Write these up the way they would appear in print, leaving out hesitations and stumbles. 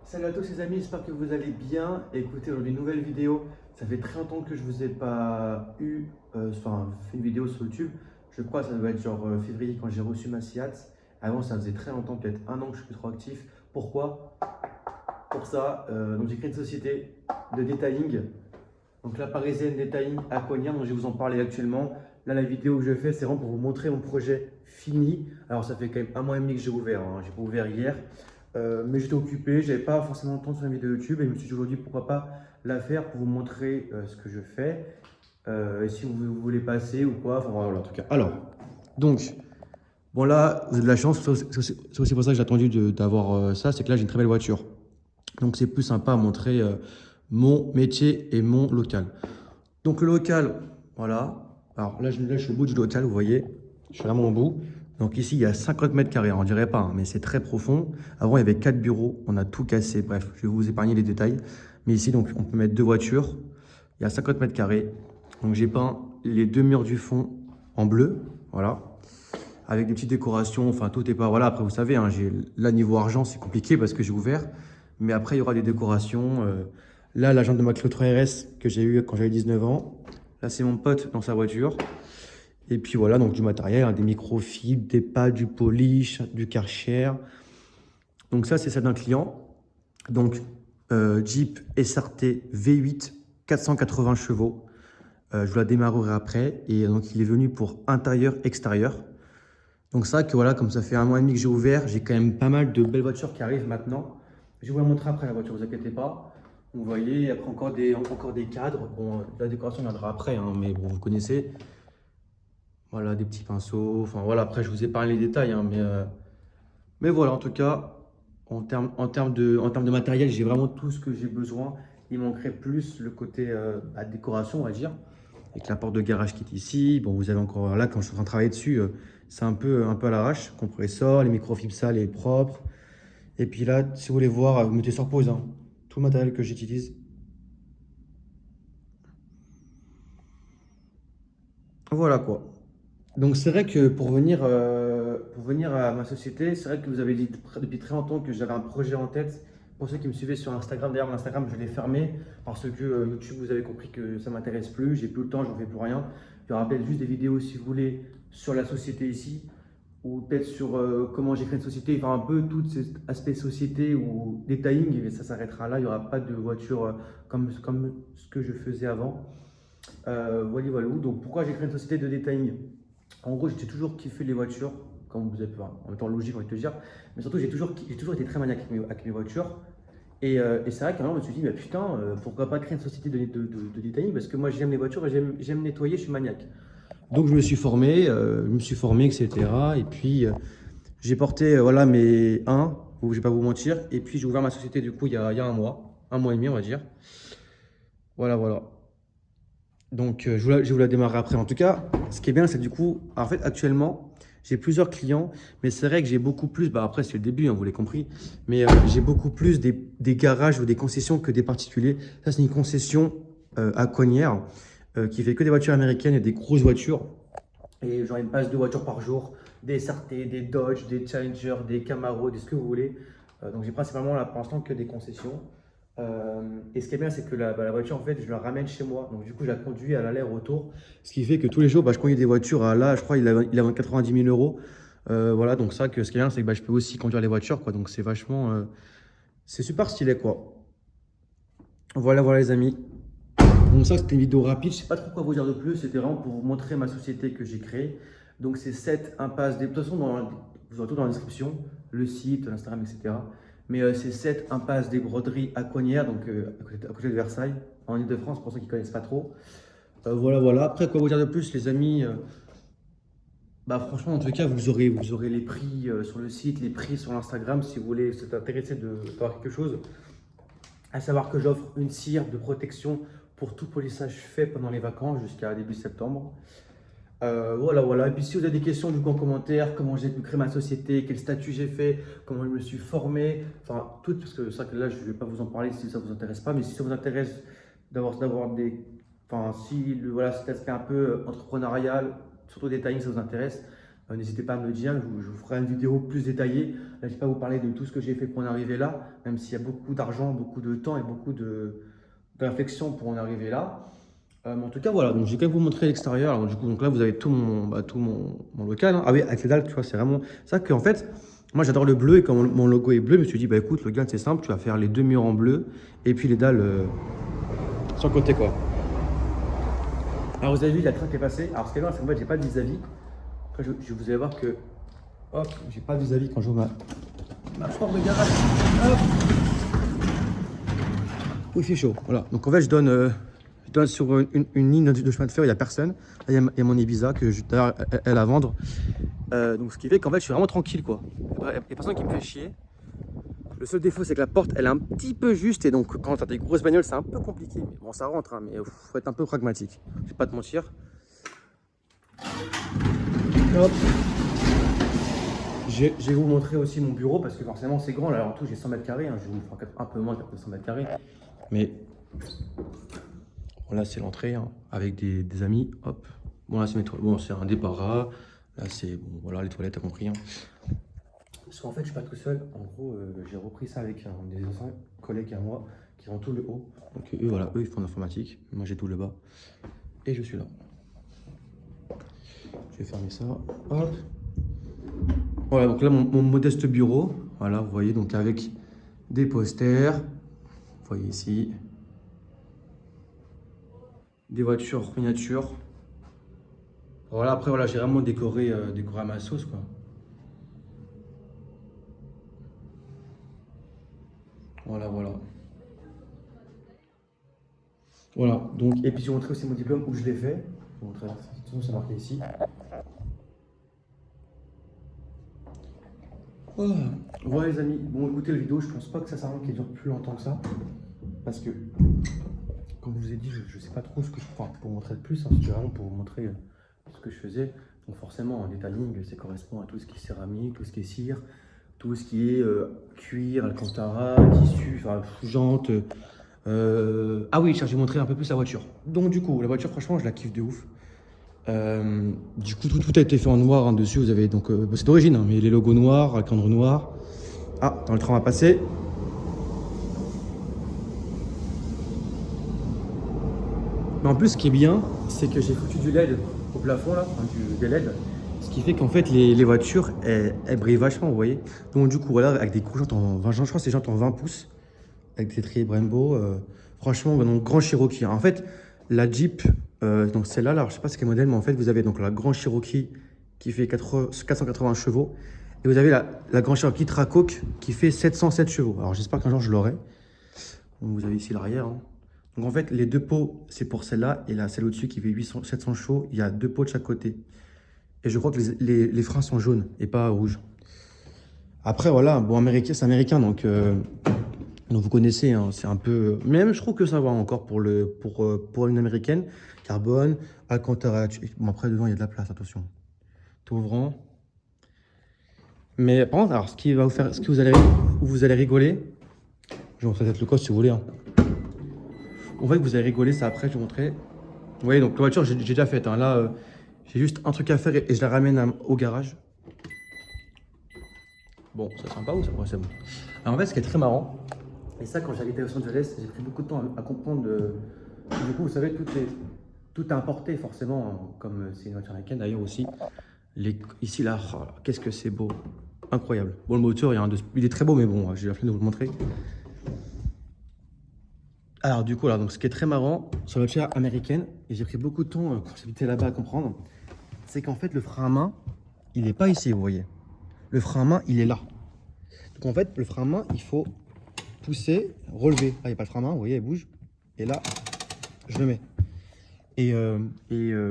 Salut à tous les amis, j'espère que vous allez bien. Écoutez, aujourd'hui une nouvelle vidéo. Ça fait très longtemps que je vous ai pas fait une vidéo sur YouTube. Je crois que ça doit être genre février quand j'ai reçu ma SIAT. Avant ça faisait très longtemps, peut-être un an que je suis plus trop actif. Pourquoi? Pour ça, donc j'ai créé une société de detailing. Donc la parisienne detailing à Cognac, dont je vais vous en parler actuellement. Là la vidéo que je fais, c'est vraiment pour vous montrer mon projet fini. Alors ça fait quand même un mois et demi que j'ai ouvert, hein. J'ai pas ouvert hier. Mais j'étais occupé, j'avais pas forcément le temps de faire une vidéo YouTube et je me suis dit aujourd'hui pourquoi pas la faire pour vous montrer ce que je fais et si vous voulez passer ou quoi, enfin voilà en tout cas. Alors, donc, bon là, vous avez de la chance, c'est aussi pour ça que j'ai attendu d'avoir ça, c'est que là j'ai une très belle voiture. Donc c'est plus sympa à montrer mon métier et mon local. Donc le local, voilà. Alors là, je suis au bout du local, vous voyez. Je suis vraiment au bout. Donc ici, il y a 50 mètres carrés. On dirait pas, hein, mais c'est très profond. Avant, il y avait 4 bureaux. On a tout cassé. Bref, je vais vous épargner les détails. Mais ici, donc, on peut mettre 2 voitures. Il y a 50 mètres carrés. Donc j'ai peint les 2 murs du fond en bleu. Voilà. Avec des petites décorations. Enfin, tout est pas... Voilà, après, vous savez, hein, là, niveau argent, c'est compliqué parce que j'ai ouvert. Mais après, il y aura des décorations. Là, la jante de ma Clio 3RS que j'ai eue quand j'avais 19 ans. Là, c'est mon pote dans sa voiture. Et puis voilà, donc du matériel, hein, des microfibres, des pads, du polish, du Karcher. Donc ça, c'est celle d'un client. Donc Jeep SRT V8, 480 chevaux. Je vous la démarrerai après. Et donc, il est venu pour intérieur, extérieur. Donc ça, que voilà, comme ça fait un mois et demi que j'ai ouvert, j'ai quand même pas mal de belles voitures qui arrivent maintenant. Je vais vous la montrer après la voiture, ne vous inquiétez pas. Vous voyez, après encore des cadres. Bon, la décoration viendra après, hein, mais bon, vous connaissez. Voilà, des petits pinceaux. Enfin voilà, après je vous ai parlé les détails, hein, mais voilà, en tout cas, en termes de matériel, j'ai vraiment tout ce que j'ai besoin. Il manquerait plus le côté décoration, on va dire, avec la porte de garage qui est ici. Bon, vous avez encore là, quand je suis en train de travailler dessus, c'est un peu à l'arrache. Compresseur, les microfibres sales et propres. Et puis là, si vous voulez voir, vous mettez sur pause, hein, tout le matériel que j'utilise. Voilà quoi. Donc c'est vrai que pour venir à ma société, c'est vrai que vous avez dit depuis très longtemps que j'avais un projet en tête. Pour ceux qui me suivaient sur Instagram, d'ailleurs mon Instagram je l'ai fermé parce que YouTube vous avez compris que ça m'intéresse plus, j'ai plus le temps, j'en fais plus rien. Il y aura peut-être juste des vidéos si vous voulez sur la société ici ou peut-être sur comment j'ai créé une société, enfin un peu tout cet aspect société ou detailing, mais ça s'arrêtera là, il n'y aura pas de voiture comme ce que je faisais avant. Voilà, voilà. Donc pourquoi j'ai créé une société de detailing? En gros, j'ai toujours kiffé les voitures, comme vous avez pu voir, en même temps logique, j'ai envie de te dire. Mais surtout, j'ai toujours été très maniaque avec mes voitures. Et c'est vrai qu'à un moment, je me suis dit, mais putain, pourquoi pas créer une société de detailing? Parce que moi, j'aime les voitures et j'aime nettoyer, je suis maniaque. Donc, je me suis formé, etc. Et puis, j'ai porté voilà, mes 1, je vais pas vous mentir. Et puis, j'ai ouvert ma société, du coup, il y a un mois et demi, on va dire. Voilà, voilà. Donc, je vais vous la démarrer après. En tout cas, ce qui est bien, c'est du coup, en fait, actuellement, j'ai plusieurs clients, mais c'est vrai que j'ai beaucoup plus, bah après, c'est le début, hein, vous l'avez compris, mais j'ai beaucoup plus des garages ou des concessions que des particuliers. Ça, c'est une concession à Cognières qui fait que des voitures américaines et des grosses voitures. Et genre, il me passe 2 voitures par jour, des SRT, des Dodge, des Challenger, des Camaro, des ce que vous voulez. Donc, j'ai principalement là pour l'instant que des concessions. Et ce qui est bien, c'est que la voiture, en fait, je la ramène chez moi. Donc, du coup, je la conduis à l'aller-retour. Ce qui fait que tous les jours, je conduis des voitures à là, je crois, il a 90 000 euros. Voilà, donc ça, ce qui est bien, c'est que je peux aussi conduire les voitures, quoi. Donc, c'est vachement. C'est super stylé, quoi. Voilà, voilà, les amis. Donc, ça, c'était une vidéo rapide. Je sais pas trop quoi vous dire de plus. C'était vraiment pour vous montrer ma société que j'ai créée. Donc, c'est 7 impasse des. De toute façon, vous aurez tout dans la description, le site, l'Instagram, etc. Mais c'est 7 impasse des Broderies à Cognières, donc à côté de Versailles, en Ile-de-France, pour ceux qui ne connaissent pas trop. Voilà, voilà. Après, quoi vous dire de plus, les amis? Franchement, en tout cas, vous aurez les prix sur le site, les prix sur l'Instagram, si vous voulez, vous êtes intéressé d'avoir quelque chose. À savoir que j'offre une cire de protection pour tout polissage fait pendant les vacances jusqu'à début septembre. Voilà, voilà. Et puis si vous avez des questions du coup en commentaire, comment j'ai pu créer ma société, quel statut j'ai fait, comment je me suis formé, enfin tout, parce que c'est vrai que là je ne vais pas vous en parler si ça ne vous intéresse pas, mais si ça vous intéresse d'avoir enfin si voilà, cet aspect un peu entrepreneurial, surtout detailing, ça vous intéresse, N'hésitez pas à me le dire, je vous ferai une vidéo plus détaillée. Là, je ne vais pas vous parler de tout ce que j'ai fait pour en arriver là, même s'il y a beaucoup d'argent, beaucoup de temps et beaucoup de réflexion pour en arriver là. Mais en tout cas, voilà, donc j'ai qu'à vous montrer l'extérieur. Alors, du coup, donc là, vous avez tout mon local, hein. Ah oui, avec les dalles, tu vois, c'est vraiment ça qu'en fait, moi j'adore le bleu et quand mon logo est bleu, je me suis dit, bah écoute, le gars, c'est simple, tu vas faire les deux murs en bleu et puis les dalles sur le côté, quoi. Alors, vous avez vu, il y a le train qui est passé. Alors, ce qui est bien, c'est qu'en fait, j'ai pas de vis-à-vis. Après, vous allez voir que, hop, j'ai pas de vis-à-vis quand j'ouvre ma porte de garage. Hop. Oui, il fait chaud. Voilà. Donc, en fait, je donne sur une ligne de chemin de fer, il n'y a personne. Là, il y a mon Ibiza que d'ailleurs, elle à vendre. Donc, ce qui fait qu'en fait, je suis vraiment tranquille, quoi. Il n'y a personne qui me fait chier. Le seul défaut, c'est que la porte, elle est un petit peu juste. Et donc, quand tu as des grosses bagnoles, c'est un peu compliqué. Mais bon, ça rentre, hein, mais il faut être un peu pragmatique. Je vais pas te mentir. Hop. Je vais vous montrer aussi mon bureau parce que forcément, c'est grand. Là, en tout, j'ai 100 mètres carrés. Hein. Je vais vous faire un peu moins de 100 mètres carrés. Mais bon, là, c'est l'entrée hein, avec des amis. Hop. Bon, là, c'est bon, c'est un débarras. Là, c'est bon, voilà, les toilettes, t'as compris. Hein. Parce qu'en fait, je suis pas tout seul. En gros, j'ai repris ça avec des anciens collègues à moi qui ont tout le haut. Donc, eux, voilà, eux, ils font de l'informatique. Moi, j'ai tout le bas. Et je suis là. Je vais fermer ça. Hop. Voilà, donc là, mon modeste bureau. Voilà, vous voyez, donc avec des posters. Vous voyez ici. Des voitures miniatures. Voilà, après, voilà, j'ai vraiment décoré à ma sauce, quoi. Voilà, voilà. Voilà, donc, et puis je vais vous montrer aussi mon diplôme où je l'ai fait. Je vais vous montrer, de toute façon, c'est marqué ici. Voilà. Voilà, les amis. Bon, écoutez, la vidéo, je pense pas que ça sert à rien qu'elle dure plus longtemps que ça. Parce que, comme je vous ai dit, je sais pas trop ce que je peux pour vous montrer de plus. Hein, c'était vraiment pour vous montrer ce que je faisais. Donc, forcément, en detailing, ça correspond à tout ce qui est céramique, tout ce qui est cire, tout ce qui est cuir, alcantara, tissu, enfin, jante. Ah oui, je vais montrer un peu plus la voiture. Donc, du coup, la voiture, franchement, je la kiffe de ouf. Du coup, tout a été fait en noir hein, dessus. Vous avez donc, c'est d'origine, hein, mais les logos noirs, cadre noir. Ah, dans le train va passer. Mais en plus, ce qui est bien, c'est que j'ai foutu du LED au plafond là, enfin, des LED. Ce qui fait qu'en fait, les voitures, elles brillent vachement, vous voyez. Donc, du coup, voilà, avec des gros jantes en 20, je crois que c'est jantes en 20 pouces, avec des triers Brembo. Franchement, donc, grand Cherokee. En fait, la Jeep, donc celle-là, alors, je sais pas c'est quel modèle, mais en fait, vous avez donc la Grand Cherokee qui fait 480 chevaux. Et vous avez la Grand Cherokee Tracoque qui fait 707 chevaux. Alors, j'espère qu'un jour, je l'aurai. Donc, vous avez ici l'arrière. Hein. Donc, en fait, les deux pots, c'est pour celle-là. Et là, celle au-dessus qui fait 700 chevaux, il y a deux pots de chaque côté. Et je crois que les freins sont jaunes et pas rouges. Après, voilà, bon, c'est américain, donc vous connaissez, hein, c'est un peu... Même, je trouve que ça va encore pour une américaine. Carbone, Alcantara. Bon, après, devant, il y a de la place, attention. Tout ouvrant. Mais par contre, alors, ce qui va vous faire... Ce que vous allez rigoler... Je vais vous montrer peut-être le coste si vous voulez. Hein. On voit que vous allez rigoler, ça après, je vais vous montrer. Vous voyez, donc la voiture, j'ai déjà faite. Hein. Là, j'ai juste un truc à faire et je la ramène au garage. Bon, c'est sympa ou ça? Ouais, c'est bon. Alors, en fait, ce qui est très marrant, et ça, quand j'habitais à Los Angeles, j'ai pris beaucoup de temps à comprendre. Du coup, vous savez, tout est importé forcément, hein, comme c'est une voiture américaine d'ailleurs aussi. Ici, là, oh, qu'est-ce que c'est beau. Incroyable. Bon, le moteur, il est très beau, mais bon, j'ai la flemme de vous le montrer. Alors, du coup, là, donc, ce qui est très marrant sur la voiture américaine, et j'ai pris beaucoup de temps quand j'habitais là-bas à comprendre, c'est qu'en fait, le frein à main, il n'est pas ici, vous voyez. Le frein à main, il est là. Donc, en fait, le frein à main, il faut pousser, relever. Là, il n'y a pas le frein à main, vous voyez, il bouge. Et là, je le mets.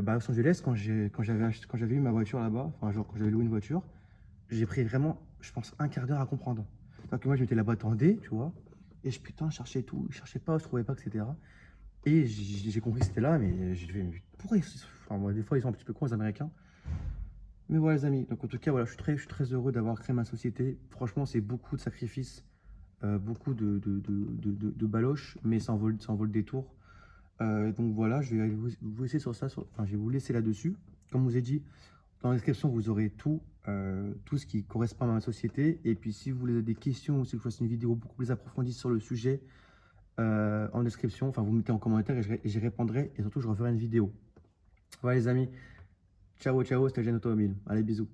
Bah, à Los Angeles, quand j'avais eu ma voiture là-bas, enfin, genre quand j'avais loué une voiture, j'ai pris vraiment, je pense, un quart d'heure à comprendre. C'est-à-dire que moi, je mettais la boîte en D, tu vois, et putain, je cherchais tout, je cherchais pas, je trouvais pas, etc. Et j'ai compris que c'était là, mais j'ai fait, mais pourquoi enfin, moi, des fois, ils sont un petit peu cons, les Américains. Mais voilà, les amis, donc en tout cas, voilà, je suis très heureux d'avoir créé ma société. Franchement, c'est beaucoup de sacrifices, beaucoup de baloches, mais ça en vaut le détour. Donc voilà, je vais vous laisser sur ça. Enfin, je vais vous laisser là-dessus. Comme je vous ai dit, Dans la description, vous aurez tout ce qui correspond à ma société. Et puis, si vous voulez des questions ou si vous fassiez une vidéo beaucoup plus approfondie sur le sujet, en description, enfin, vous mettez en commentaire et j'y répondrai. Et surtout, je referai une vidéo. Voilà, les amis. Ciao, ciao, c'était Gen Automobile. Allez, bisous.